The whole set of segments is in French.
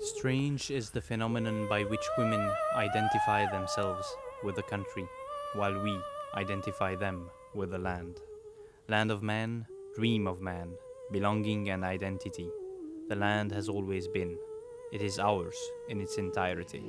Strange is the phenomenon by which women identify themselves with the country, while we identify them with the land. Land of man, dream of man, belonging and identity. The land has always been. It is ours in its entirety.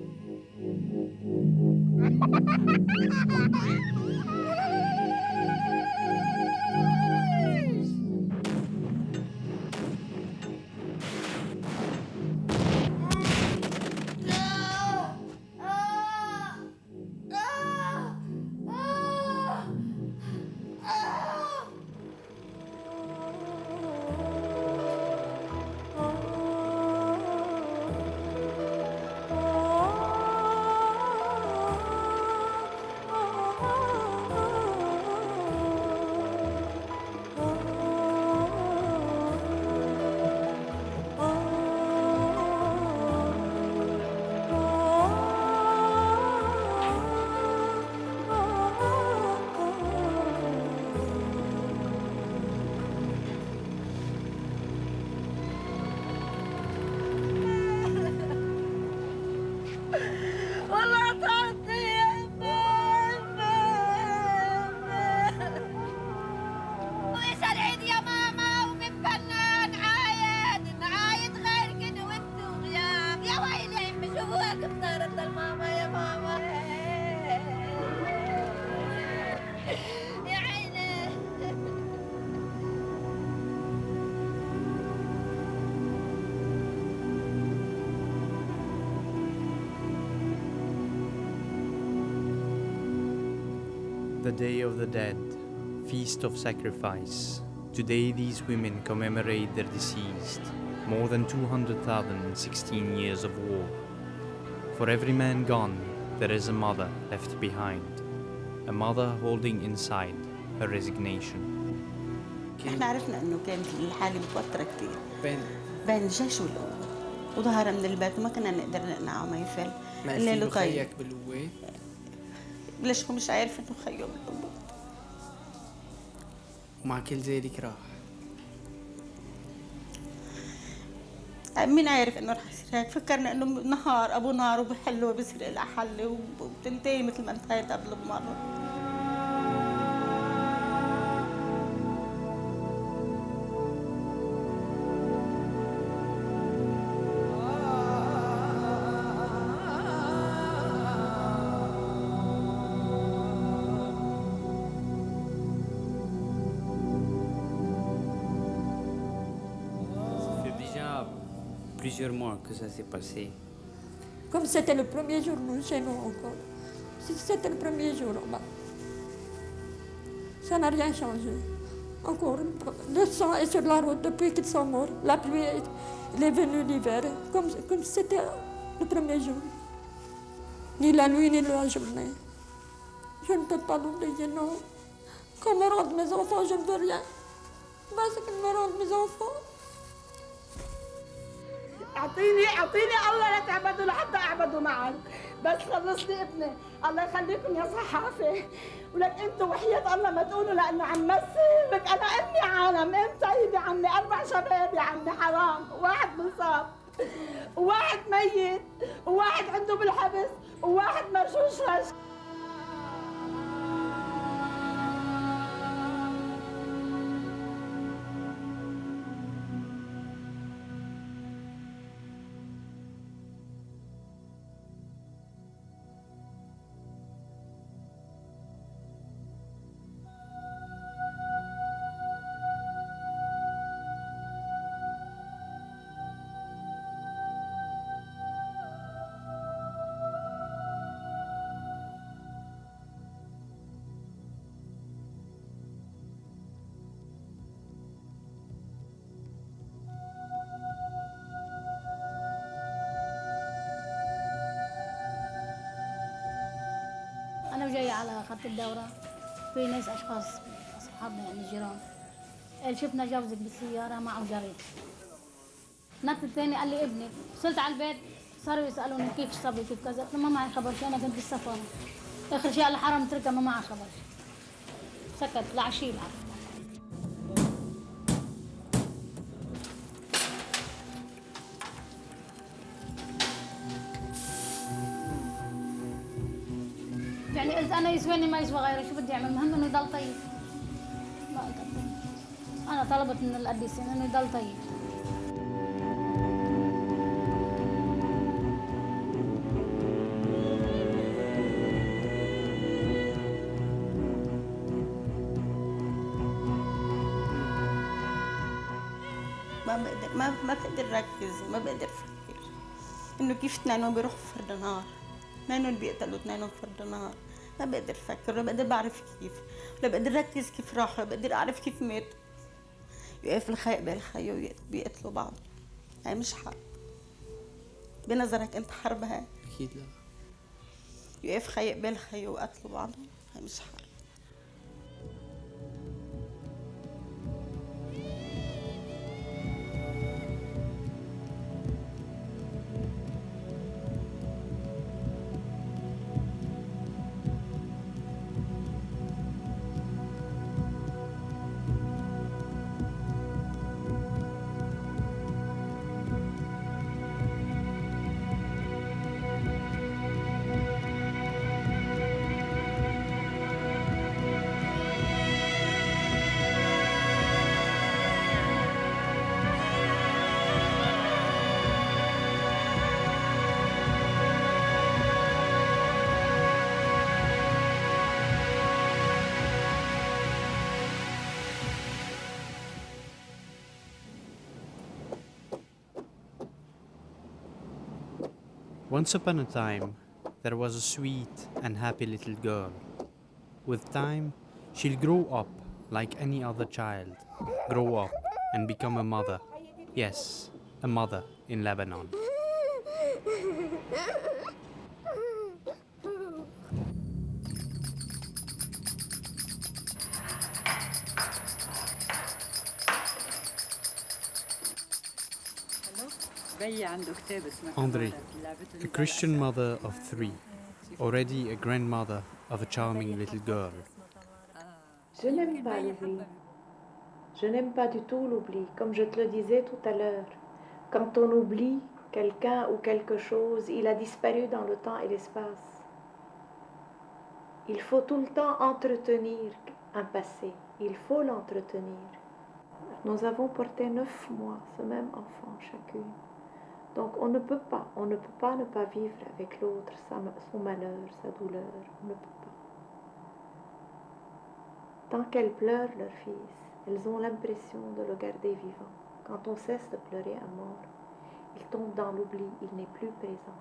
The Day of the Dead, Feast of Sacrifice. Today these women commemorate their deceased, more than 200,016 years of war. For every man gone, there is a mother left behind, a mother holding inside her resignation. احنا عرفنا انه كانت الحالة متوترة كتير بين الجيش والأمة، وظهر من البيت وما كنا نقدر نقنعه ما يفل. ما قلتي له خيك بالقوة؟ ليش هو مش عارف انه خيه بالقوة. ومع كل ذلك راح. مين عارف انه رح يصير هيك؟ فكرنا انه نهار ابو نار وبحله وبصير لها حل وبتنتهي مثل ما انتهت قبل بمرة. Plusieurs mois que ça s'est passé. Comme c'était le premier jour, nous, chez nous encore. C'était le premier jour, ça n'a rien changé. Encore, le sang est sur la route depuis qu'ils sont morts. La pluie est venue l'hiver, comme c'était le premier jour. Ni la nuit, ni la journée. Je ne peux pas l'oublier, non. Qu'on me rende mes enfants, je ne veux rien. Parce qu'ils me rendent mes enfants. اعطيني الله لا تعبدوا لحتى اعبدوا معك، بس خلصني ابني، الله يخليكم يا صحافه، ولك انتوا وحياة الله ما تقولوا لانه عم مثل، لك انا ابني عالم، ام طيب يا عمي، 4 شباب يا عمي حرام، واحد مصاب، وواحد ميت، وواحد عنده بالحبس، وواحد مرشوش رش. أنا جاية على خط الدورة، في ناس أشخاص أصحابنا يعني جيران، قال شفنا جوزك بالسيارة معه جريد. نط الثاني قال لي ابني، وصلت على البيت صاروا يسألوني كيف الصبي كيف كذا، قلت ما معي خبر شيء، أنا كنت بالسفارة. آخر شيء قال لي حرام اتركها ما معي خبر. سكت لعشية العرف. يعني قلت انا يسواني ما يسوى غيره، شو بدي اعمل؟ المهم انه يضل طيب. ما أقدر. انا طلبت من القديسين انه يضل طيب. ما بقدر ركز، ما بقدر افكر انه كيف اثنينهم بيروحوا فرد نهار، اثنينهم بيقتلوا اثنينهم فرد نهار. ما بقدر افكر، ولا بقدر بعرف كيف، ولا بقدر ركز كيف راحوا، ولا بقدر اعرف كيف مات. يقف الخي بالخي وبيقتلوا بعض. هاي مش حرب. بنظرك انت حرب هاي؟ اكيد لا. يقف خي بالخي وقتلوا بعضهم، هاي مش حرب. Once upon a time, there was a sweet and happy little girl. With time, she'll grow up like any other child, grow up and become a mother. Yes, a mother in Lebanon. André, a Christian mother of 3, already a grandmother of a charming little girl. Je n'aime pas l'oubli. Je n'aime pas du tout l'oubli, comme je te le disais tout à l'heure. Quand on oublie quelqu'un ou quelque chose, il a disparu dans le temps et l'espace. Il faut tout le temps entretenir un passé. Il faut l'entretenir. Nous avons porté 9 mois ce même enfant chacune. Donc on ne peut pas ne pas vivre avec l'autre son malheur, sa douleur. On ne peut pas. Tant qu'elles pleurent leur fils, elles ont l'impression de le garder vivant. Quand on cesse de pleurer un mort, il tombe dans l'oubli, il n'est plus présent.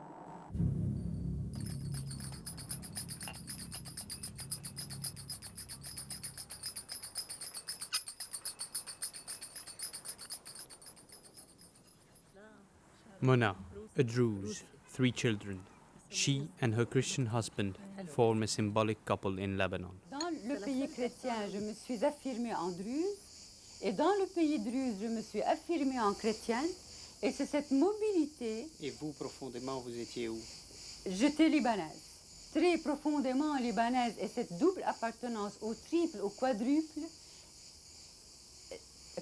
Mona, a Druze, 3 children. She and her Christian husband form a symbolic couple in Lebanon. Dans le pays chrétien, je me suis affirmée en Druze, et dans le pays Druze, je me suis affirmée en chrétienne, et c'est cette mobilité... Et vous, profondément, vous étiez où? J'étais libanaise, très profondément libanaise, et cette double appartenance au triple, au quadruple,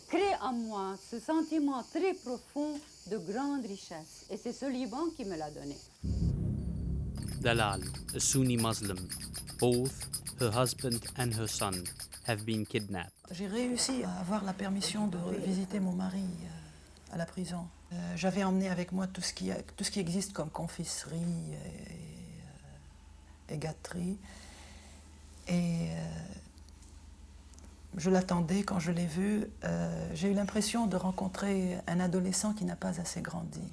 crée en moi ce sentiment très profond de grande richesse. Et c'est ce Liban qui me l'a donné. Dalal, a Sunni Muslim. Both her husband and her son have been kidnapped. J'ai réussi à avoir la permission de visiter mon mari à la prison. J'avais emmené avec moi tout ce qui existe comme confiserie et gâterie. Et je l'attendais. Quand je l'ai vu, j'ai eu l'impression de rencontrer un adolescent qui n'a pas assez grandi.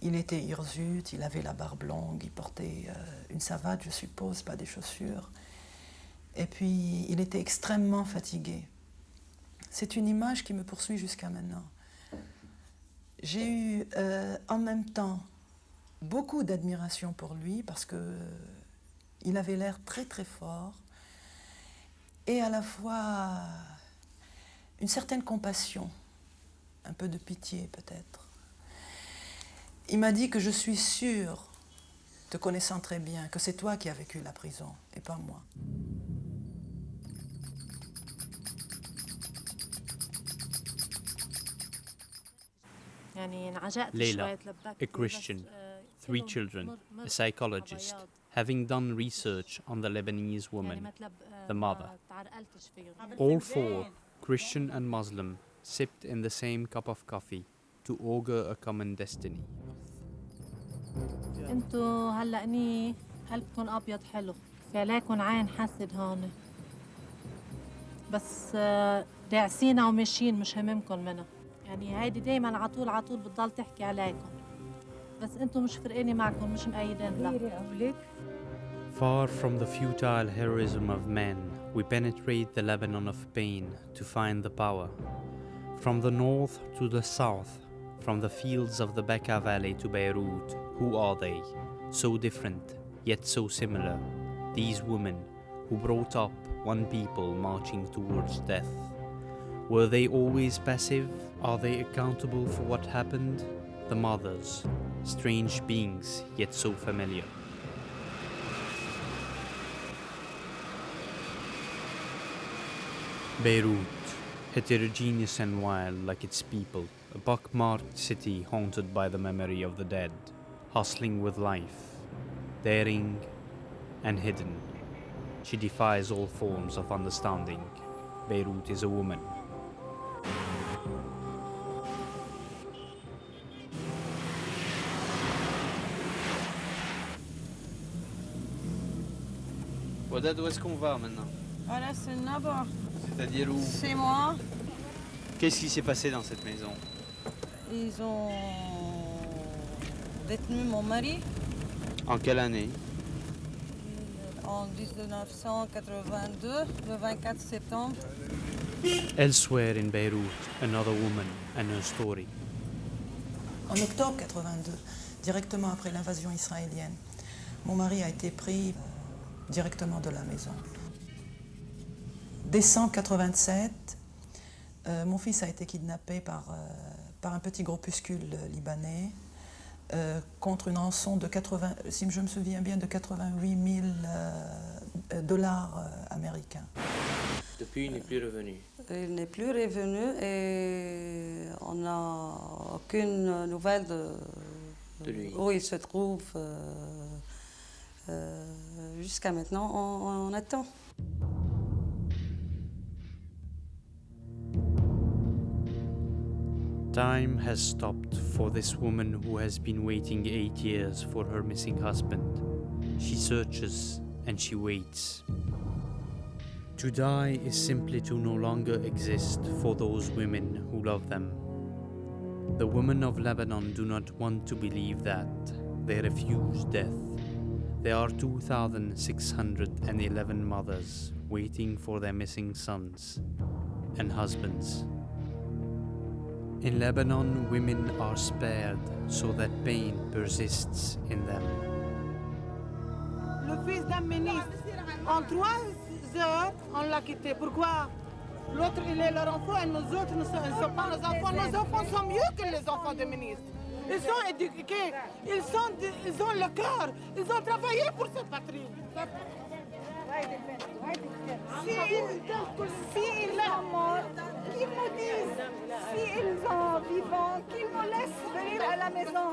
Il était hirsute, il avait la barbe longue, il portait une savate, je suppose, pas des chaussures. Et puis, il était extrêmement fatigué. C'est une image qui me poursuit jusqu'à maintenant. J'ai eu en même temps beaucoup d'admiration pour lui parce qu'il avait l'air très très fort et à la fois une certaine compassion, un peu de pitié peut-être. Il m'a dit que je suis sûre, te connaissant très bien, que c'est toi qui as vécu la prison et pas moi. Leila, a Christian, 3 children, a psychologist, having done research on the Lebanese woman, the mother. All four, Christian and Muslim, sipped in the same cup of coffee to augur a common destiny. انتو هلا اني قلبكن ابيض حلو، في عليكن عين حسد هون. بس داعسينا وماشيين مش هممكن منها. يعني هيدي دايما عطول بتضل تحكي عليكم. بس انتو مش فرقاني معكم، مش مأيدين لها. Far from the futile heroism of men, we penetrate the Lebanon of pain to find the power. From the north to the south, from the fields of the Bekaa Valley to Beirut, who are they? So different, yet so similar. These women who brought up one people marching towards death. Were they always passive? Are they accountable for what happened? The mothers, strange beings, yet so familiar. Beirut, heterogeneous and wild like its people, a pockmarked city haunted by the memory of the dead, hustling with life, daring and hidden. She defies all forms of understanding. Beirut is a woman. Wadad, où est-ce qu'on va maintenant? Voilà, c'est là-bas. C'est-à-dire où? C'est moi. Qu'est-ce qui s'est passé dans cette maison? Ils ont détenu mon mari En quelle année? en 1982, le 24 septembre. Elsewhere in Beirut, another woman and her story. En octobre 82, directement après l'invasion israélienne, mon mari a été pris directement de la maison. Décembre 87, mon fils a été kidnappé par un petit groupuscule libanais contre une rançon de 80, si je me souviens bien, de 88 000 dollars américains. Depuis, il n'est plus revenu. Il n'est plus revenu et on n'a aucune nouvelle de lui. Où il se trouve. Jusqu'à maintenant, on attend. Time has stopped for this woman who has been waiting 8 years for her missing husband. She searches and she waits. To die is simply to no longer exist for those women who love them. The women of Lebanon do not want to believe that. They refuse death. There are 2,611 mothers waiting for their missing sons and husbands. In Lebanon, women are spared so that pain persists in them. Le fils d'un ministre, en 3 heures, on l'a quitté. Pourquoi? L'autre, il est leur enfant et nous autres, ne sommes pas nos enfants. Nos enfants sont mieux que les enfants des ministres. Ils sont éduqués, ils ont le cœur, ils ont travaillé pour cette patrie. S'ils sont morts, qu'ils nous disent. S'ils sont vivants, qu'ils nous laissent venir à la maison.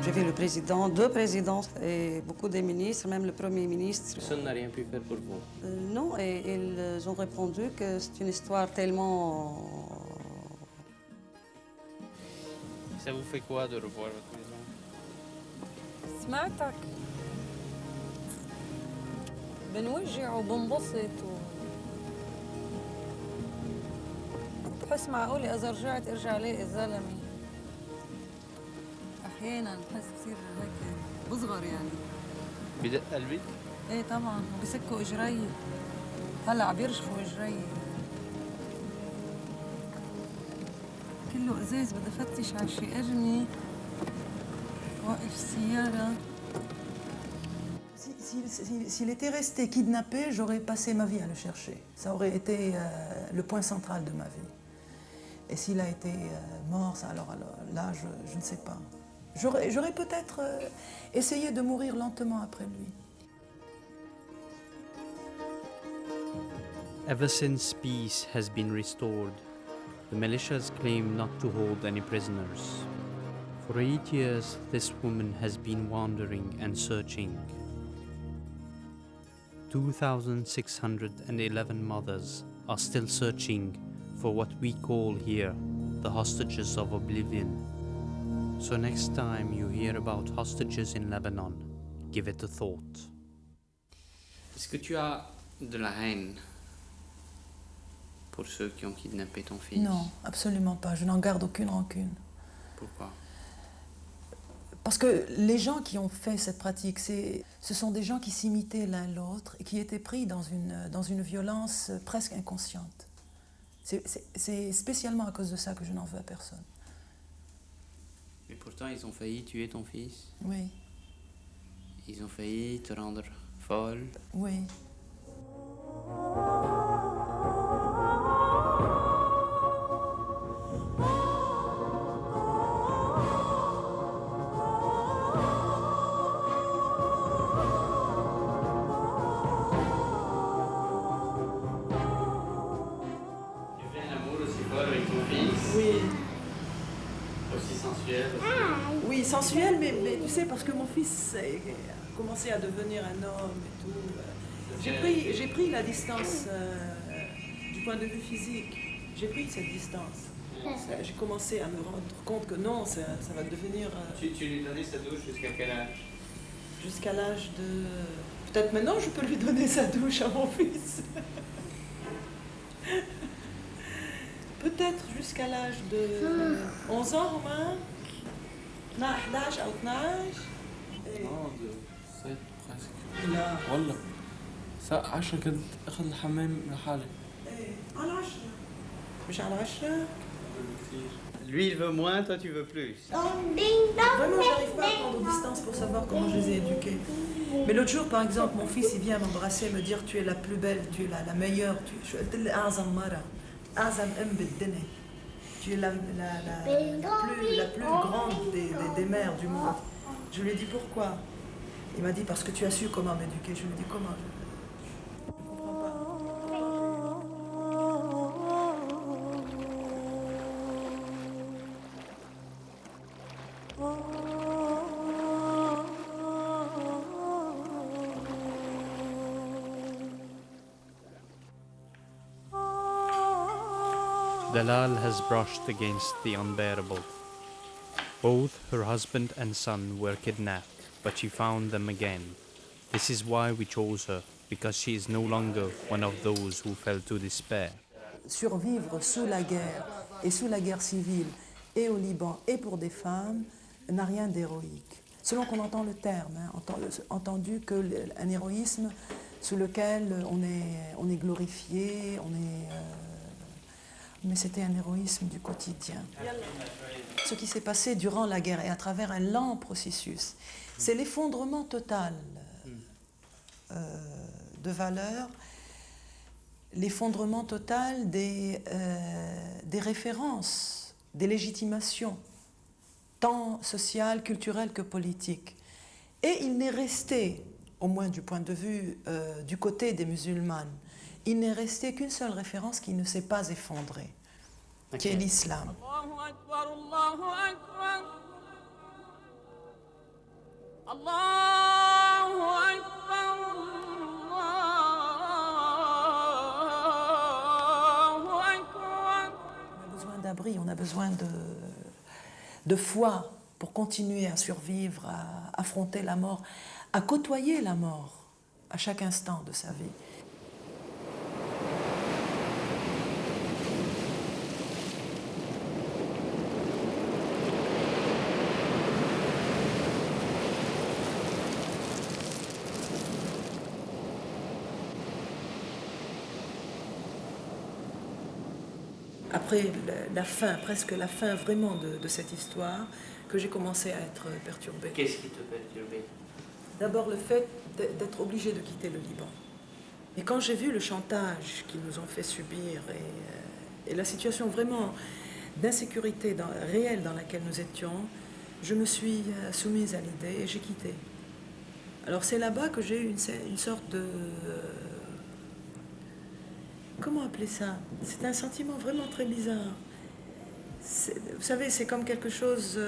J'ai vu le président, 2 présidents et beaucoup de ministres, même le premier ministre. Personne n'a rien pu faire pour vous. Non, et ils ont répondu que c'est une histoire tellement... Ça vous fait quoi de revoir votre maison? سمعتك بنوجع وبنبسط بحس معقولة إذا رجعت أرجع ألاقي زلمي. أحياناً بحس كثير هيك بصغر يعني. بدق قلبك؟ إيه طبعاً وبسكوا إجري. هلا عم يرجفوا إجري. كله إزاز بدي أفتش على شي أرمي. وقف السيارة. S'il était resté kidnappé, j'aurais passé ma vie à le chercher. Ça aurait été le point central de ma vie. Et s'il a été mort, alors là, je ne sais pas. J'aurais peut-être essayé de mourir lentement après lui. Ever since peace has been restored, the militias claim not to hold any prisoners. For 8 years, this woman has been wandering and searching. 2,611 mothers are still searching for what we call here the hostages of oblivion. So next time you hear about hostages in Lebanon, give it a thought. Est-ce que tu as de la haine pour ceux qui ont kidnappé ton fils? Non, absolument pas. Je n'en garde aucune rancune. Pourquoi? Parce que les gens qui ont fait cette pratique, ce sont des gens qui s'imitaient l'un l'autre et qui étaient pris dans une violence presque inconsciente. C'est spécialement à cause de ça que je n'en veux à personne. Mais pourtant, ils ont failli tuer ton fils. Oui. Ils ont failli te rendre folle. Oui. Oui, sensuel, mais tu sais, parce que mon fils a commencé à devenir un homme et tout. J'ai pris la distance du point de vue physique. J'ai pris cette distance. J'ai commencé à me rendre compte que non, ça va devenir... Tu lui donnais sa douche jusqu'à quel âge? Jusqu'à l'âge de... Peut-être maintenant je peux lui donner sa douche à mon fils. Peut-être jusqu'à l'âge de 11 ans, Romain. 11 ou 12. Non, de 7 presque. لا والله الساعة 10 كنت اخذ الحمام لحالي. على 10 مش على 10. Lui, il veut moins, toi, tu veux plus. Vraiment, j'arrive pas à prendre distance pour savoir comment je les ai éduqués. Mais l'autre jour, par exemple, mon fils, il vient m'embrasser, me dire tu es la plus belle, tu es la meilleure. Je قلت له أعظم مرة أعظم أم بالدنيا. Tu es la plus grande des mères du monde. Je lui ai dit pourquoi. Il m'a dit parce que tu as su comment m'éduquer. Je lui ai dit comment. Dalal has brushed against the unbearable. Both her husband and son were kidnapped, but she found them again. This is why we chose her, because she is no longer one of those who fell to despair. Survivre sous la guerre et sous la guerre civile et au Liban et pour des femmes n'a rien d'héroïque. Selon qu'on entend le terme, entendu que un héroïsme sous lequel on est glorifié, mais c'était un héroïsme du quotidien. Ce qui s'est passé durant la guerre et à travers un lent processus, c'est l'effondrement total de valeurs, l'effondrement total des références, des légitimations, tant sociales, culturelles que politiques. Et il n'est resté, au moins du point de vue du côté des musulmanes, il n'est resté qu'une seule référence qui ne s'est pas effondrée, qui est l'islam. On a besoin d'abri, on a besoin de foi pour continuer à survivre, à affronter la mort, à côtoyer la mort à chaque instant de sa vie. Après la fin, presque la fin vraiment de cette histoire, que j'ai commencé à être perturbée. Qu'est-ce qui te perturbait? D'abord le fait d'être obligée de quitter le Liban. Et quand j'ai vu le chantage qu'ils nous ont fait subir et la situation vraiment d'insécurité réelle dans laquelle nous étions, je me suis soumise à l'idée et j'ai quitté. Alors c'est là-bas que j'ai eu une sorte de... comment appeler ça? C'est un sentiment vraiment très bizarre. Vous savez, c'est comme quelque chose,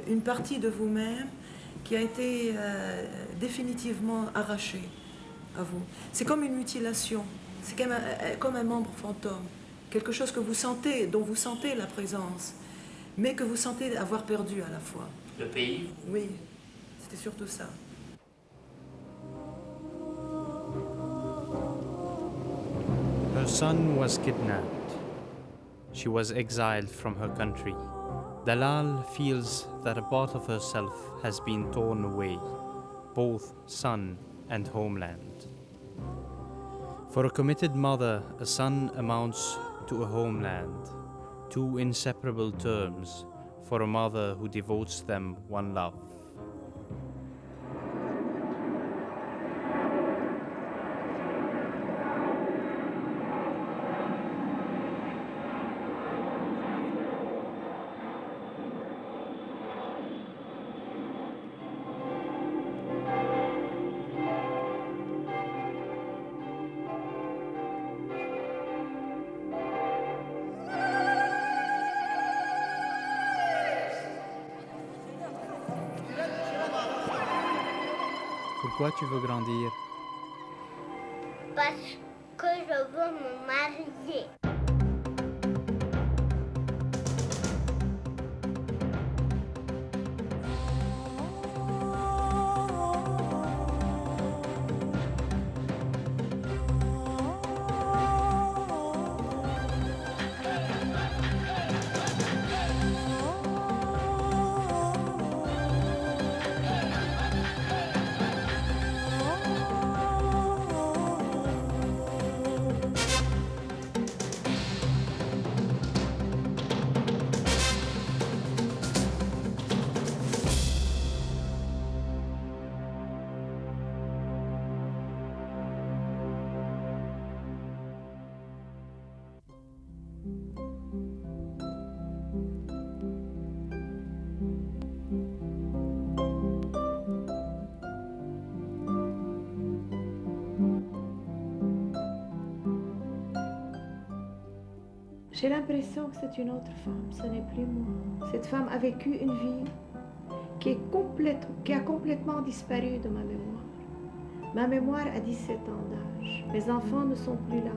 une partie de vous-même qui a été définitivement arrachée à vous. C'est comme une mutilation, c'est comme un membre fantôme, quelque chose que vous sentez, dont vous sentez la présence, mais que vous sentez avoir perdu à la fois. Le pays? Oui, c'était surtout ça. Her son was kidnapped. She was exiled from her country. Dalal feels that a part of herself has been torn away, both son and homeland. For a committed mother, a son amounts to a homeland, two inseparable terms for a mother who devotes them one love. Pourquoi tu veux grandir? Parce que je veux me marier. J'ai l'impression que c'est une autre femme, ce n'est plus moi. Cette femme a vécu une vie qui a complètement disparu de ma mémoire. Ma mémoire a 17 ans d'âge. Mes enfants ne sont plus là.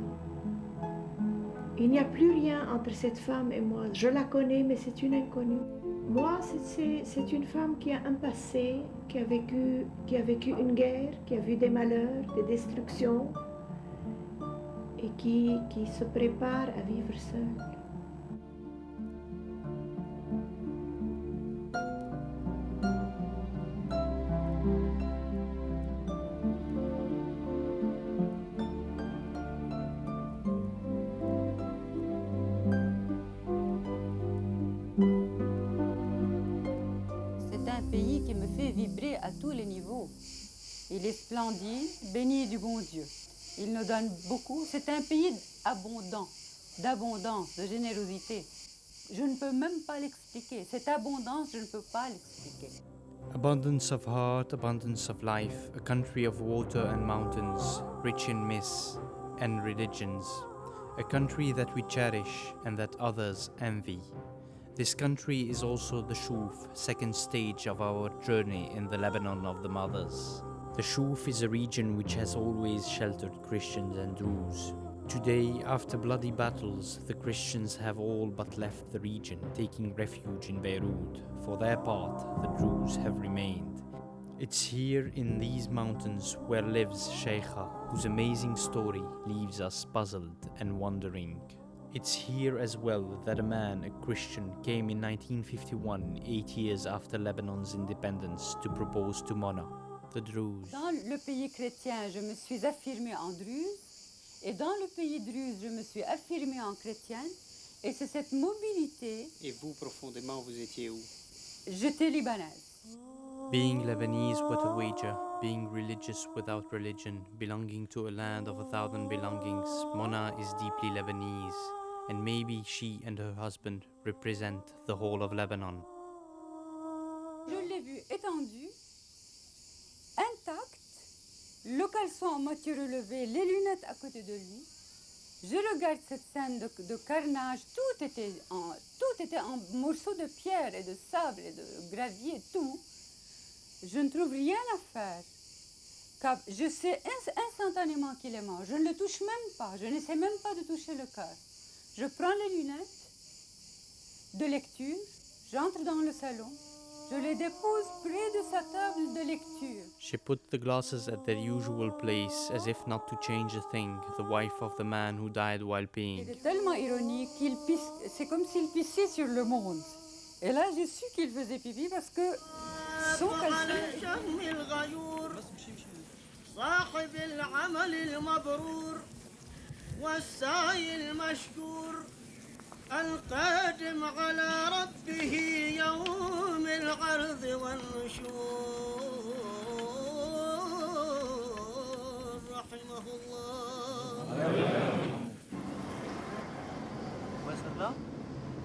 Il n'y a plus rien entre cette femme et moi. Je la connais, mais c'est une inconnue. Moi, c'est une femme qui a un passé, qui a vécu une guerre, qui a vu des malheurs, des destructions, et qui se prépare à vivre seule. C'est un pays qui me fait vibrer à tous les niveaux. Il est splendide, béni du bon Dieu. Il nous donne beaucoup. C'est un pays abondant, d'abondance, de générosité. Je ne peux même pas l'expliquer. Cette abondance, je ne peux pas l'expliquer. Abundance of heart, abundance of life, a country of water and mountains, rich in myths and religions, a country that we cherish and that others envy. This country is also the Shuf, second stage of our journey in the Lebanon of the Mothers. The Shuf is a region which has always sheltered Christians and Druze. Today, after bloody battles, the Christians have all but left the region, taking refuge in Beirut. For their part, the Druze have remained. It's here in these mountains where lives Sheikha, whose amazing story leaves us puzzled and wondering. It's here as well that a man, a Christian, came in 1951, 8 years after Lebanon's independence, to propose to Mona, the Druze. Dans le pays chrétien, je me suis affirmée en druze, et dans le pays druze, je me suis affirmée en chrétienne, et c'est cette mobilité. Et vous, profondément, vous étiez où? J'étais libanaise. Being Lebanese without a wager, being religious without religion, belonging to a land of 1,000 belongings, Mona is deeply Lebanese, and maybe she and her husband represent the whole of Lebanon. Je l'ai vu étendu, intact, le caleçon en moitié relevé, les lunettes à côté de lui. Je regarde cette scène de carnage, tout était en morceaux de pierre et de sable et de gravier, tout. Je ne trouve rien à faire. Je sais instantanément qu'il est mort. Je ne le touche même pas. Je n'essaie même pas de toucher le cœur. Je prends les lunettes de lecture, j'entre dans le salon, je les dépose près de sa table de lecture. She put the glasses at their usual place as if not to change a thing, the wife of the man who died while peeing. C'était tellement ironique qu'il pisse, c'est comme s'il pissait sur le monde. Et là, j'ai su qu'il faisait pipi parce que son caleçon... صاحب العمل المبرور والسعي المشكور القادم على ربه يوم العرض والنشور رحمه الله. وصلنا؟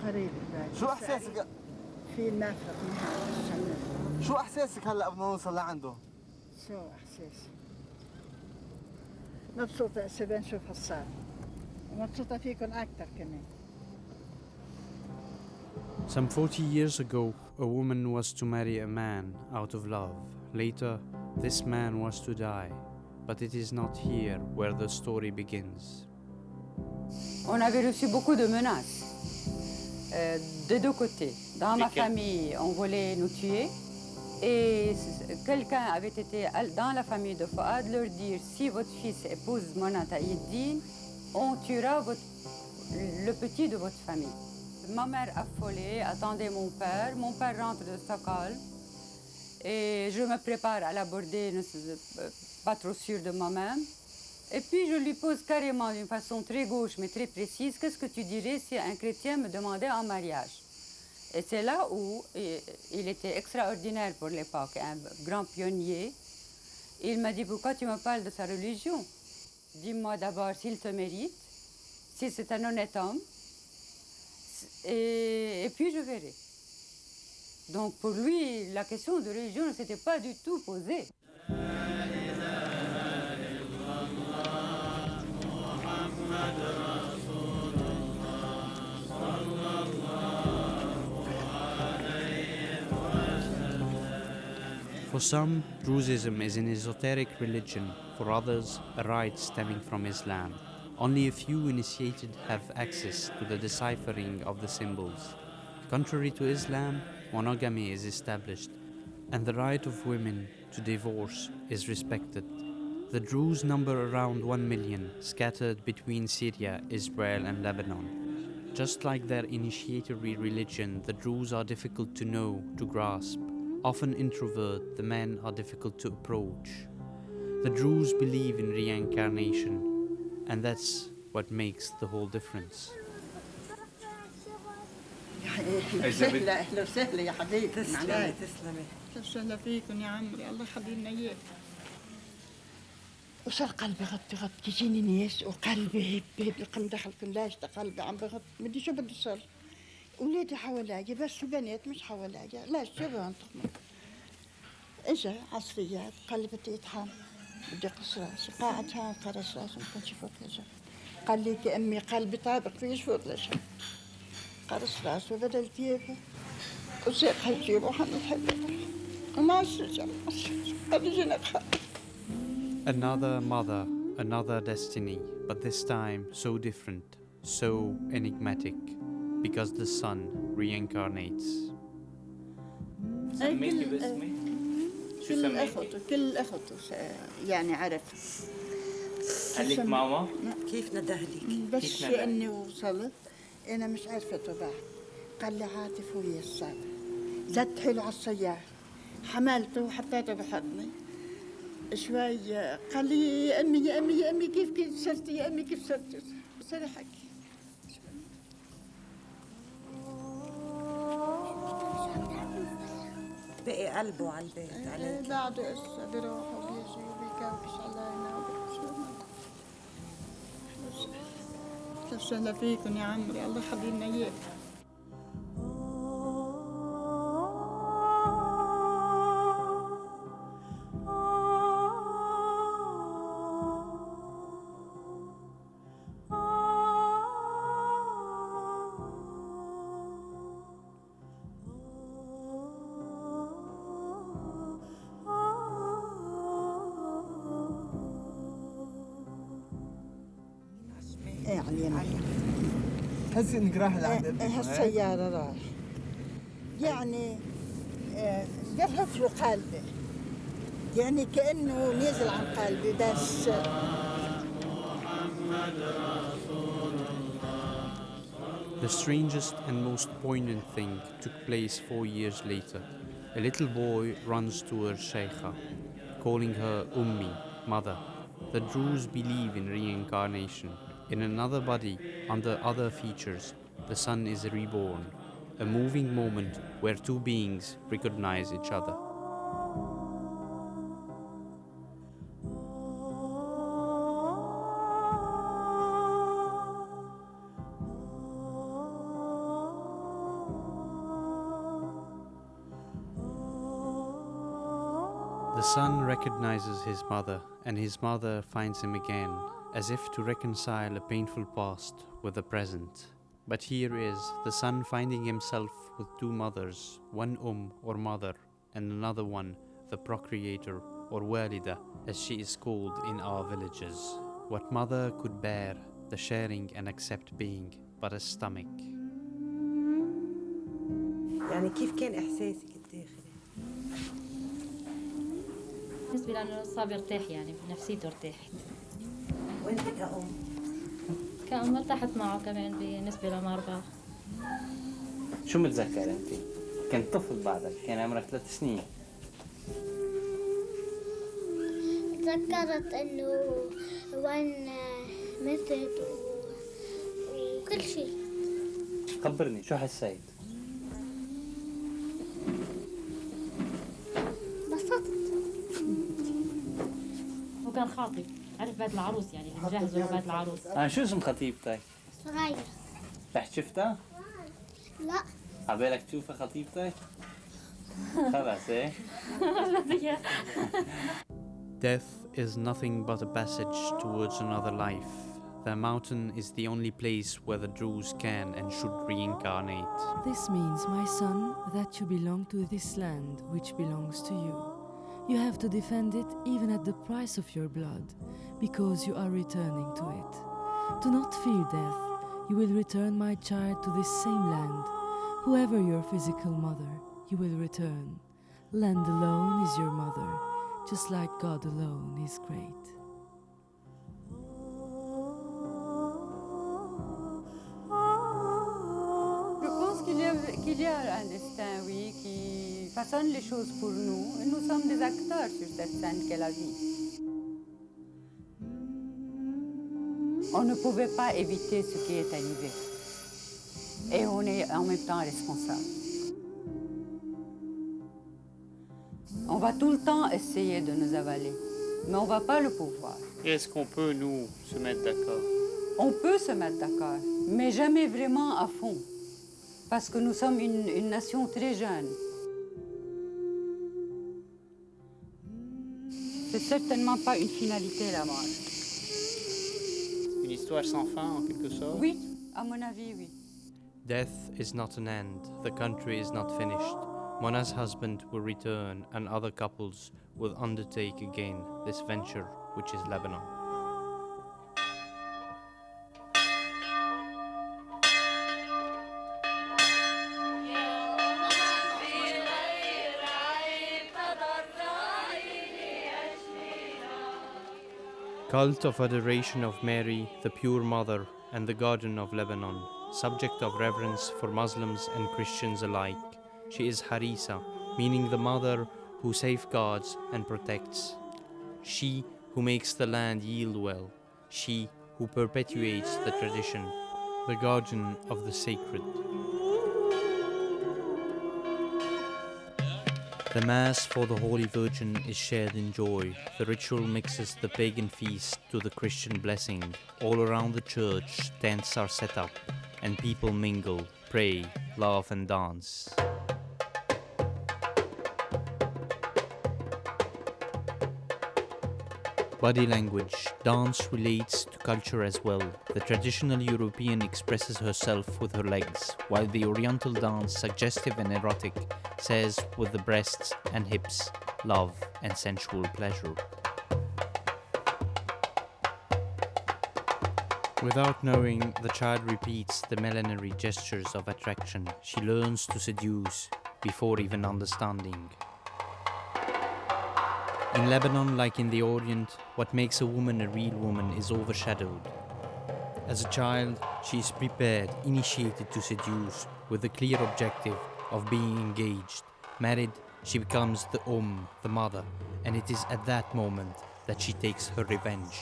قريب. شو احساسك؟ في نافق شو احساسك هلا بدنا نوصل لعنده؟ شو احساسي؟ مبسوطة سبان شوف هالصار ومبسوطة فيكم أكتر كمان. Some 40 years ago, a woman was to marry a man out of love. Later, this man was to die. But it is not here where the story begins. On avait reçu beaucoup de menaces de deux côtés. Dans ma famille, on voulait nous tuer. Et quelqu'un avait été dans la famille de Fouad leur dire si votre fils épouse Mona Taïeddine, on tuera le petit de votre famille. Ma mère affolée attendait mon père. Mon père rentre de Stockholm et je me prépare à l'aborder, pas trop sûre de moi-même. Et puis je lui pose carrément d'une façon très gauche mais très précise, qu'est-ce que tu dirais si un chrétien me demandait en mariage? Et c'est là où il était extraordinaire pour l'époque, un grand pionnier. Il m'a dit, pourquoi tu me parles de sa religion? Dis-moi d'abord s'il te mérite, si c'est un honnête homme, et puis je verrai. Donc pour lui, la question de religion ne s'était pas du tout posée. For some, Druzism is an esoteric religion, for others, a rite stemming from Islam. Only a few initiated have access to the deciphering of the symbols. Contrary to Islam, monogamy is established, and the right of women to divorce is respected. The Druze number around 1 million, scattered between Syria, Israel, and Lebanon. Just like their initiatory religion, the Druze are difficult to know, to grasp. Often introvert, the men are difficult to approach. The Druze believe in reincarnation, and that's what makes the whole difference. سهلة أهلا وسهلا يا حبيبي. تسلمي تسلمي. تسهلا فيكم يا عمري الله يخلي لنا إياك. وصار قلبي غط يجيني ناس وقلبي هب القلب دخل كلاش قلبي عم بغط بدي شو بدي صار. ولادي حواليا بس بنات مش حواليا لا شبه انتم اجا عصريات قلبي يطحن بدي قص راسي قاعد هان قرص راسي ما كانش فوق لجا قال لي كأمي قلبي طابق فيش فوق لجا قرص راسي وبدل كيفه وسيق هالجيب وحمد حبيبي وما رجع هذا جنبها. Another mother, another destiny, but this time so different, so enigmatic. Because the sun reincarnates. سميتي باسمي؟ شو سميتي؟ كل أخته يعني عرف. قال لك ماما؟ كيف ندهلك؟ بس إني وصلت أنا مش عرفته بعد. قال لي عاطف ويا الصابر. زدت حلو على السيارة. حملته وحطيته بحضني. شوي قال لي يا أمي يا أمي يا أمي كيف صرتي يا أمي كيف صرتي؟ صار يحكي. بقي قلبه على البيت عليك. بعده هسه بيروح وبيجي وبيكوكش علينا وسهلا فيكم يا عمري الله يخلي لنا اياك. علينا. هسه انك راح لعند ابنك هالسيارة راح يعني قرف له قلبي، يعني كأنه نزل عن قلبي بس. The strangest and most poignant thing took place 4 years later. A little boy runs to her Sheikha, calling her Ummi, mother. The Druze believe in reincarnation. In another body, under other features, the son is reborn, a moving moment where two beings recognize each other. The son recognizes his mother, and his mother finds him again, as if to reconcile a painful past with the present. But here is the son finding himself with two mothers, one or mother, and another one, the procreator, or walida, as she is called in our villages. What mother could bear, the sharing and accept being, but a stomach. يعني كيف كان إحساسك الداخلي؟ بالنسبة لأنه صار ارتاح، يعني نفسيته ارتاحت. وأنت كأم؟ كأم ارتحت معه كمان بالنسبة لمربى. شو متذكر أنت؟ كنت طفل بعدك، كان عمرك 3 سنين. تذكرت إنه وين متت وكل شيء. خبرني شو حسيت؟ كان خاطب، عرف بيت العروس، يعني مجهزه لبيت العروس. شو اسم خطيبتك؟ صغير. رحت شفتها؟ لا. عبالك تشوفها خطيبتك؟ خلاص ايه؟ Death is nothing but a passage towards another life. The mountain is the only place where the Druze can and should reincarnate. This means, my son, that you belong to this land which belongs to you. You have to defend it even at the price of your blood, because you are returning to it. Do not fear death. You will return, my child, to this same land. Whoever your physical mother, you will return. Land alone is your mother, just like God alone is great. Je pense qu'il y a un destin, oui, qui façonne les choses pour nous. Et nous sommes des acteurs sur cette scène qu'est la vie. On ne pouvait pas éviter ce qui est arrivé. Et on est en même temps responsable. On va tout le temps essayer de nous avaler, mais on ne va pas le pouvoir. Est-ce qu'on peut, nous, se mettre d'accord? On peut se mettre d'accord, mais jamais vraiment à fond. Parce que nous sommes une nation très jeune. C'est certainement pas une finalité, la mort. Une histoire sans fin, en quelque sorte? Oui, à mon avis, oui. Death is not an end. The country is not finished. Mona's husband will return and other couples will undertake again this venture, which is Lebanon. Cult of adoration of Mary, the pure mother, and the garden of Lebanon, subject of reverence for Muslims and Christians alike. She is Harisa, meaning the mother who safeguards and protects. She who makes the land yield well. She who perpetuates the tradition, the guardian of the sacred. The Mass for the Holy Virgin is shared in joy. The ritual mixes the pagan feast to the Christian blessing. All around the church, tents are set up, and people mingle, pray, laugh and dance. Body language. Dance relates to culture as well. The traditional European expresses herself with her legs, while the Oriental dance, suggestive and erotic, says with the breasts and hips, love and sensual pleasure. Without knowing, the child repeats the millenary gestures of attraction. She learns to seduce before even understanding. In Lebanon, like in the Orient, what makes a woman a real woman is overshadowed. As a child, she is prepared, initiated to seduce, with the clear objective of being engaged. Married, she becomes the the mother, and it is at that moment that she takes her revenge.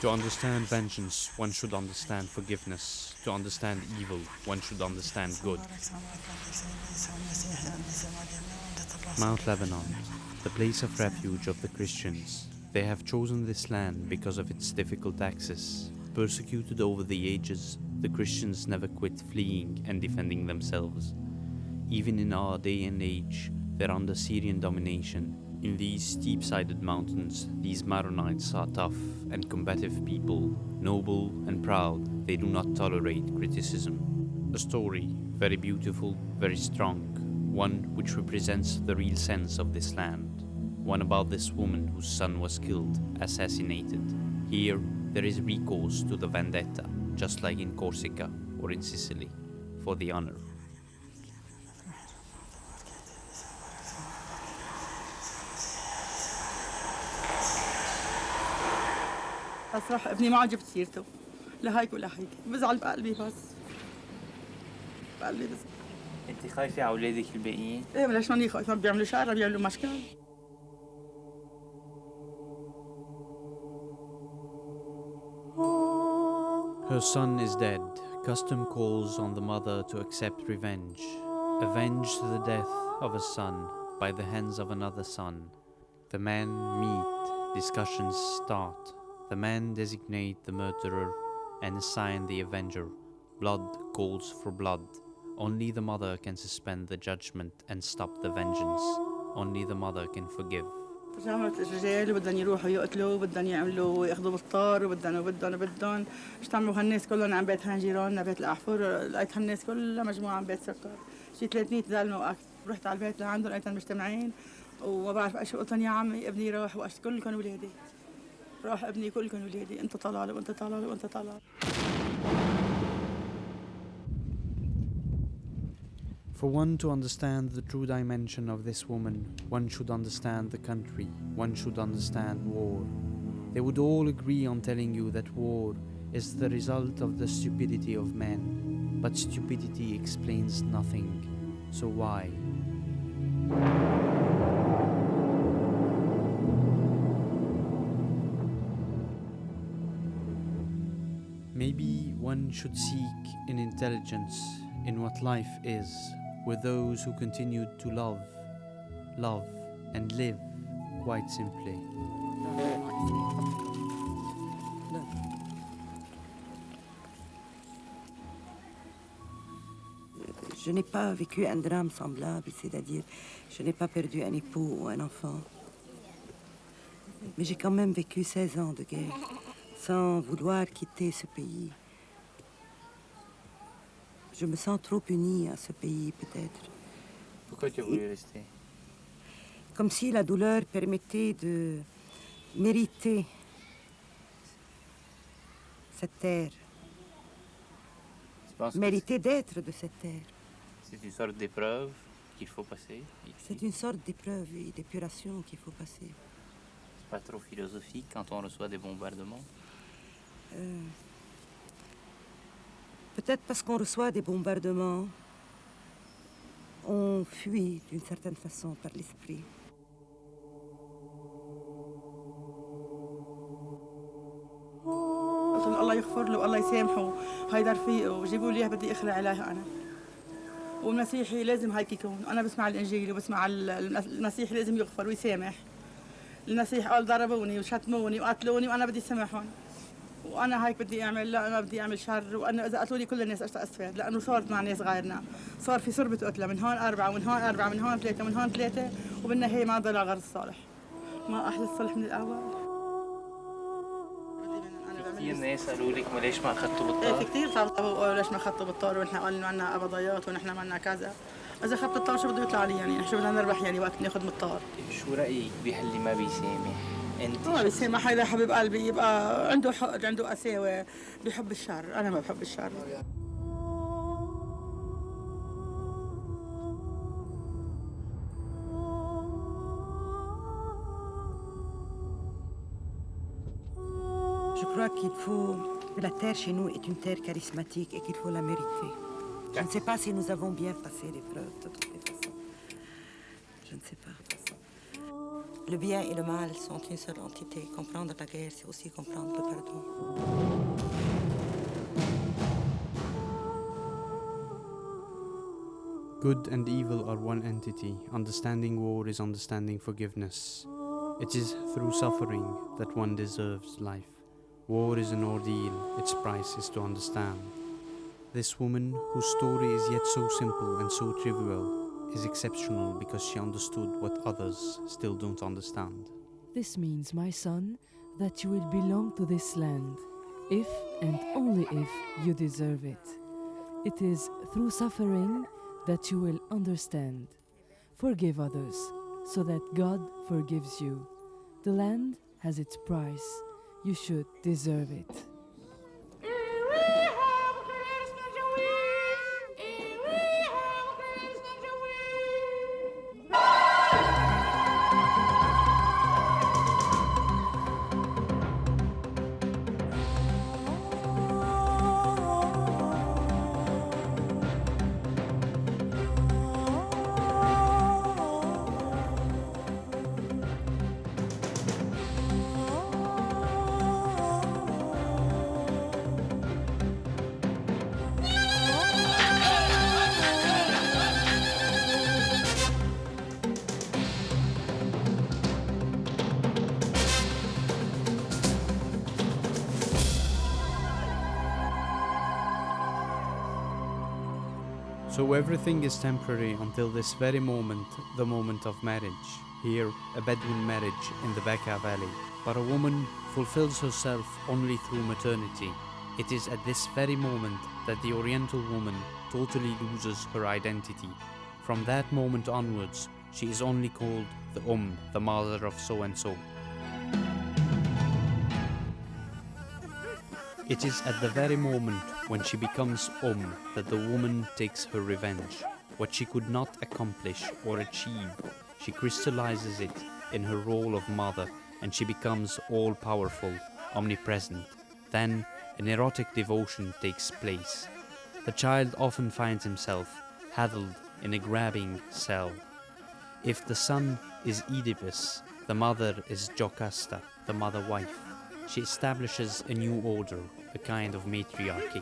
To understand vengeance, one should understand forgiveness. To understand evil, one should understand good. Mount Lebanon, the place of refuge of the Christians. They have chosen this land because of its difficult access. Persecuted over the ages, the Christians never quit fleeing and defending themselves. Even in our day and age, they're under Syrian domination. In these steep-sided mountains, these Maronites are tough and combative people, noble and proud. They do not tolerate criticism. A story, very beautiful, very strong, one which represents the real sense of this land. One about this woman whose son was killed, assassinated. Here, there is recourse to the vendetta, just like in Corsica or in Sicily, for the honor. بس راح ابني ما جبت سيرته لا هيك ولا هيك بزعل بقلبي بس بقلبي بس. انت خايفة على اولادك الباقيين؟ ايه ليش ماني خايفة؟ بيعملوا شر بيعملوا مشكل. Her son is dead. Custom calls on the mother to accept revenge. Avenge the death of a son by the hands of another son. The men meet. Discussions start. The men designate the murderer and assign the avenger. Blood calls for blood. Only the mother can suspend the judgment and stop the vengeance. Only the mother can forgive. تجمعت الرجال وبدهم يروحوا يقتلوا وبدهم يعملوا ياخذوا بالطار وبدهم اجتمعوا هالناس كلهم عن بيت جيراننا بيت الاحفر. لقيت هالناس كلها مجموعه عن بيت سكر شي 300 زلمه واكثر. رحت على البيت لعندهم لقيتهم مجتمعين وما بعرف ايش قلت لهم يا عمي ابني راح كلكم ولادي راح ابني كلكم ولادي انت طلع له وانت طلع له وانت طلع له. For one to understand the true dimension of this woman, one should understand the country, one should understand war. They would all agree on telling you that war is the result of the stupidity of men, but stupidity explains nothing. So why? Maybe one should seek in intelligence in what life is, with those who continued to love and live quite simply. Je n'ai pas vécu un drame semblable, c'est-à-dire je n'ai pas perdu un époux ou un enfant. Mais j'ai quand même vécu 16 ans de guerre, sans vouloir quitter ce pays. Je me sens trop unie à ce pays, peut-être. Pourquoi tu as voulu rester? Comme si la douleur permettait de mériter cette terre. Mériter d'être de cette terre. C'est une sorte d'épreuve qu'il faut passer ici. C'est une sorte d'épreuve et d'épuration qu'il faut passer. C'est pas trop philosophique quand on reçoit des bombardements? Peut-être parce qu'on reçoit des bombardements, on fuit d'une certaine façon par l'esprit. الله يغفر له والله يسامحه هيدا رفيقه وجيبوا لي اياه بدي اخلع عليها انا. والمسيحي لازم هيك يكون. انا بسمع الانجيل وبسمع المسيحي لازم يغفر ويسامح. المسيح قال ضربوني وشتموني وقتلوني وانا بدي سامحهم. وانا هيك بدي اعمل لا انا بدي اعمل شر وانا اذا قتلوا لي كل الناس استفاد لانه صارت مع ناس غيرنا. صار في صربة قتلة من هون 4 ومن هون 4 من هون 3 ومن هون 3 وبالنهاية ما ضل غير الصالح. ما احلى الصلح من الاول. كثير ناس قالوا لك ليش ما اخذتوا بالطار؟ ايه في كثير طبطبوا ليش ما اخذتوا بالطار ونحن قلنا عنا قبضيات ونحن عنا كذا. اذا اخذت الطار شو بده يطلع لي يعني؟ شو بدنا نربح يعني وقت ناخذ من الطار؟ شو رايك بحلي ما بيسامح؟ انت ما بيسمح حدا حبيب قلبي يبقى عنده حقد عنده قساوة بيحب الشر. أنا ما بحب الشر. Je crois qu'il faut que la terre chez nous est une terre charismatique et qu'il faut la mériter. Je ne sais pas si nous avons bien passé l'épreuve de toutes les façons. Je ne sais pas. Le bien et le mal sont une seule entité. Comprendre la guerre, c'est aussi comprendre le pardon. Good and evil are one entity. Understanding war is understanding forgiveness. It is through suffering that one deserves life. War is an ordeal. Its price is to understand. This woman, whose story is yet so simple and so trivial, is exceptional because she understood what others still don't understand. This means, my son, that you will belong to this land, if and only if you deserve it. It is through suffering that you will understand. Forgive others, so that God forgives you. The land has its price. You should deserve it. So everything is temporary until this very moment, the moment of marriage. Here, a Bedouin marriage in the Bekaa Valley. But a woman fulfills herself only through maternity. It is at this very moment that the Oriental woman totally loses her identity. From that moment onwards, she is only called the the mother of so-and-so. It is at the very moment when she becomes that the woman takes her revenge. What she could not accomplish or achieve, she crystallizes it in her role of mother, and she becomes all-powerful, omnipresent. Then an erotic devotion takes place. The child often finds himself huddled in a grabbing cell. If the son is Oedipus, the mother is Jocasta, the mother-wife. She establishes a new order, a kind of matriarchy.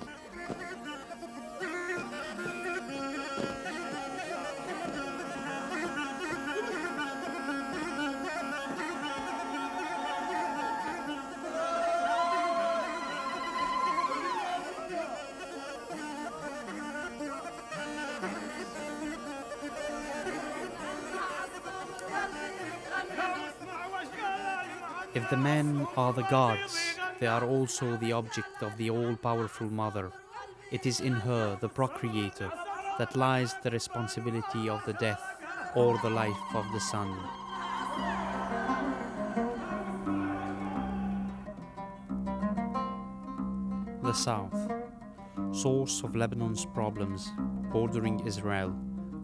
If the men are the gods, they are also the object of the all-powerful mother. It is in her, the procreator, that lies the responsibility of the death or the life of the son. The South, source of Lebanon's problems, bordering Israel.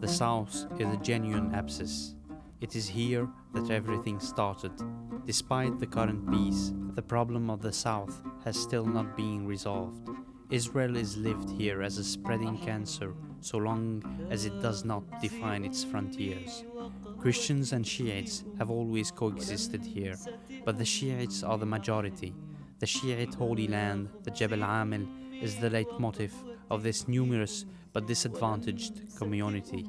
The South is a genuine abscess. It is here that everything started. Despite the current peace, the problem of the South has still not been resolved. Israel is lived here as a spreading cancer so long as it does not define its frontiers. Christians and Shiites have always coexisted here, but the Shiites are the majority. The Shiite Holy Land, the Jebel Amil, is the leitmotif of this numerous but disadvantaged community.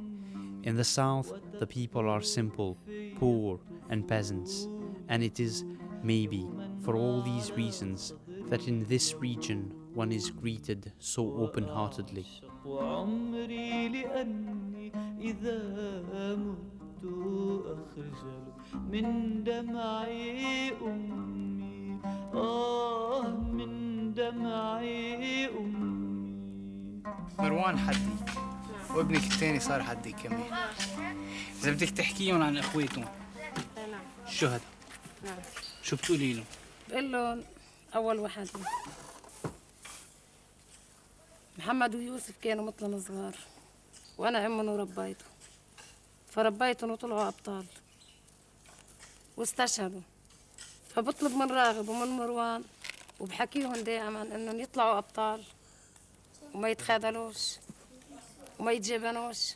In the south, the people are simple, poor, and peasants, and it is, maybe, for all these reasons, that in this region one is greeted so open-heartedly. مروان حدي وابنك الثاني صار حدي كمان. إذا بدك تحكيهم عن إخواتهم. نعم. الشهداء. نعم. شو بتقولي له؟ بقول له أول واحد محمد ويوسف كانوا مثلنا صغار، وأنا أمهم وربيته، فربيتهم وطلعوا أبطال واستشهدوا. فبطلب من راغب ومن مروان وبحكيهم دائما إنهم يطلعوا أبطال وما يتخاذلوش وما يتجبنوش.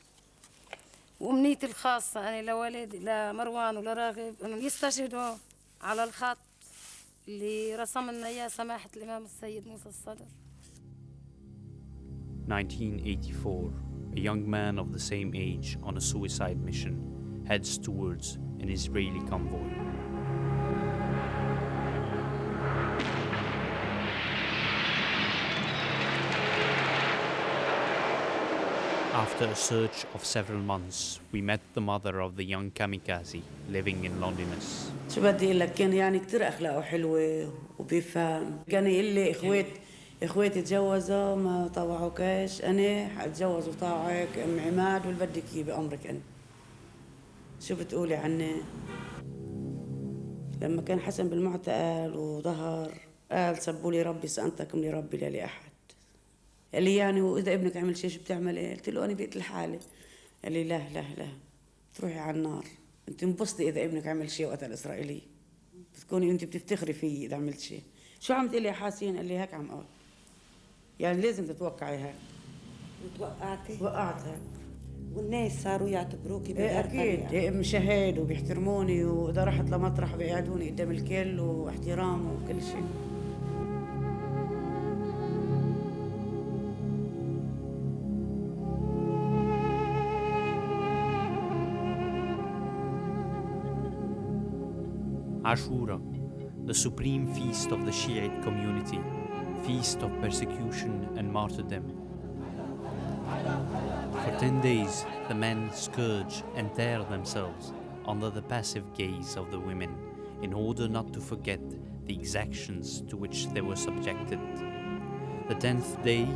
وأمنيتي الخاصة أنا لولدي لمروان ولراغب إنهم يستشهدوا على الخط اللي رسم لنا إياه سماحة الإمام السيد موسى الصدر. 1984, a young man of the same age on a suicide mission heads towards an Israeli convoy. After a search of several months, we met the mother of the young kamikaze living in loneliness. شو بدي اقول لك، كان يعني كثير اخلاقه حلوه وبيفهم. كان يقول لي اخواتي تجوزوا ما طوعوكش، انا حاتجوز وطاوعك ام عماد واللي بدك اياه بامرك انت. شو بتقولي عني؟ لما كان حسن بالمعتقل وظهر قال سبوا لي ربي سأنتكم لربي لا لأحد. قال لي يعني واذا ابنك عمل شيء شو بتعمل ايه؟ قلت له انا بقيت لحالي. قال لي لا تروحي على النار، انت انبسطي اذا ابنك عمل شيء وقتل اسرائيلي، بتكوني انت بتفتخري فيه اذا عملت شيء. شو عم تقولي يا حاسين؟ قال لي هيك عم اقول، يعني لازم تتوقعي هيك. وتوقعتي؟ وقعت هيك. والناس صاروا يعتبروكي ايه اكيد مشاهد وبيحترموني، واذا رحت لمطرح بيقعدوني قدام الكل واحترام وكل شيء. Ashura, the supreme feast of the Shiite community, feast of persecution and martyrdom. For 10 days, the men scourge and tear themselves under the passive gaze of the women in order not to forget the exactions to which they were subjected. The 10th day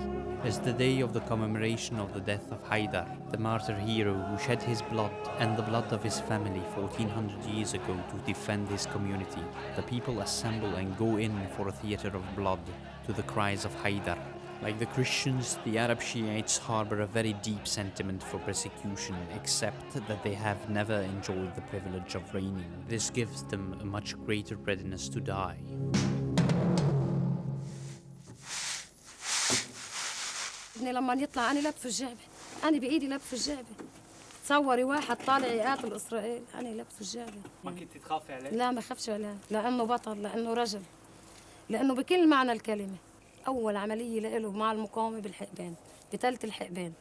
is the day of the commemoration of the death of Haidar, the martyr hero who shed his blood and the blood of his family 1400 years ago to defend his community. The people assemble and go in for a theater of blood to the cries of Haidar. Like the Christians, the Arab Shiites harbor a very deep sentiment for persecution, except that they have never enjoyed the privilege of reigning. This gives them a much greater readiness to die. ابني لما يطلع أنا لابسه الجعبة، أنا بإيدي لابسه الجعبة. تصوري واحد طالع يقاتل إسرائيل، أنا لابسه الجعبة. ما كنت تخافي عليه؟ لا ما خافش عليه، لأنه بطل، لأنه رجل، لأنه بكل معنى الكلمة. أول عملية له مع المقاومة بالحقبين، بتلة الحقبين،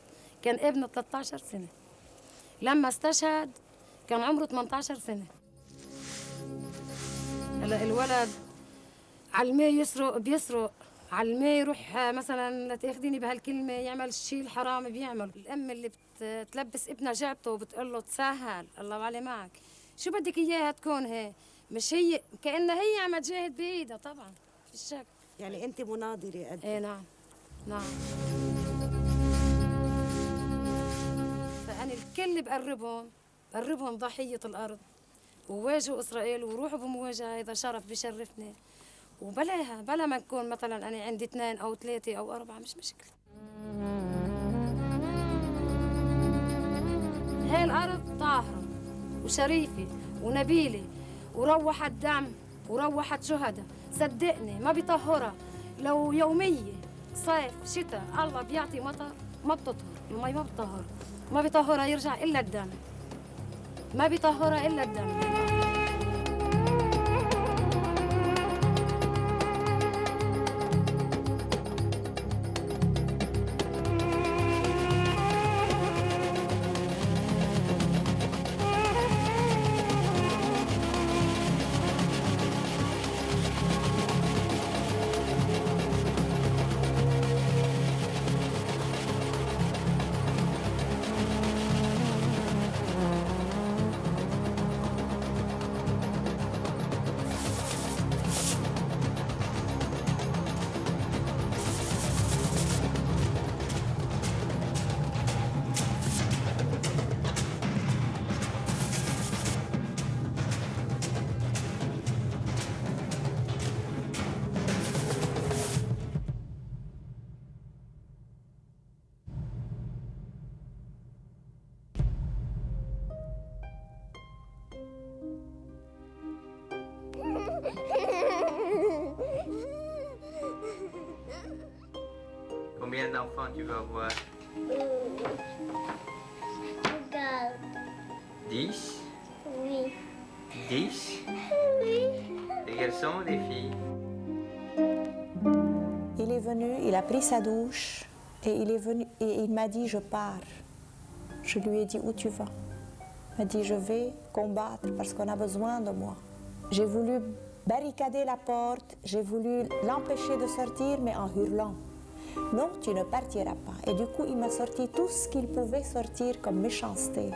كان ابنه 13 سنة. لما استشهد كان عمره 18 سنة. هلا الولد علميه بيسرق، علميه يروح مثلا لا تاخذيني بهالكلمة يعمل شيء الحرام بيعمل. الأم اللي بتلبس ابنها جعبته وبتقول له تسهل الله وعلي معك، شو بدك إياها تكون هي؟ مش هي كأنها هي عم تجاهد بإيدها طبعا، في الشك. يعني أنت مناضلة قد إيه نعم. فأنا الكل بقربهم ضحية الأرض وواجهوا إسرائيل وروحوا بمواجهة، إذا شرف بشرفني. بلا ما نكون مثلا أنا عندي 2 أو 3 أو 4 مش مشكلة. هاي الأرض طاهرة وشريفة ونبيلة وروحت دم وروحت شهداء، صدقني ما بيطهرها. لو يومية صيف شتاء الله بيعطي مطر ما بتطهر، المي ما بتطهر، ما بيطهرها يرجع إلا الدم، ما بيطهرها إلا الدم. Combien d'enfants tu vas avoir? Regarde. 10? Oui. 10? Oui. Des garçons ou des filles? Il est venu, il a pris sa douche et il est venu et il m'a dit je pars. Je lui ai dit où tu vas? Il m'a dit je vais combattre parce qu'on a besoin de moi. J'ai voulu barricader la porte, j'ai voulu l'empêcher de sortir mais en hurlant. Non, tu ne partiras pas. Et du coup, il m'a sorti tout ce qu'il pouvait sortir comme méchanceté.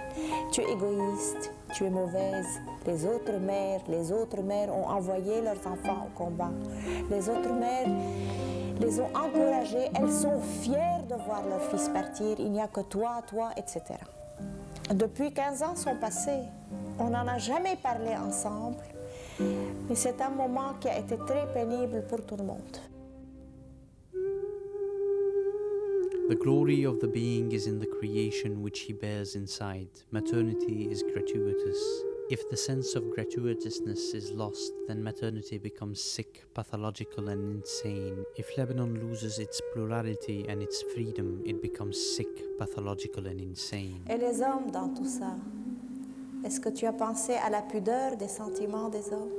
Tu es égoïste, tu es mauvaise. Les autres mères ont envoyé leurs enfants au combat. Les autres mères les ont encouragées. Elles sont fières de voir leur fils partir. Il n'y a que toi, etc. Depuis 15 ans sont passés. On n'en a jamais parlé ensemble. Mais c'est un moment qui a été très pénible pour tout le monde. The glory of the being is in the creation which he bears inside. Maternity is gratuitous. If the sense of gratuitousness is lost, then maternity becomes sick, pathological and insane. If Lebanon loses its plurality and its freedom, it becomes sick, pathological and insane. Et les hommes dans tout ça? Est-ce que tu as pensé à la pudeur des sentiments des hommes?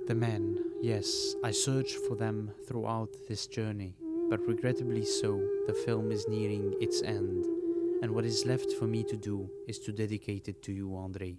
The men, yes, I searched for them throughout this journey. But regrettably so, the film is nearing its end, and what is left for me to do is to dedicate it to you, André.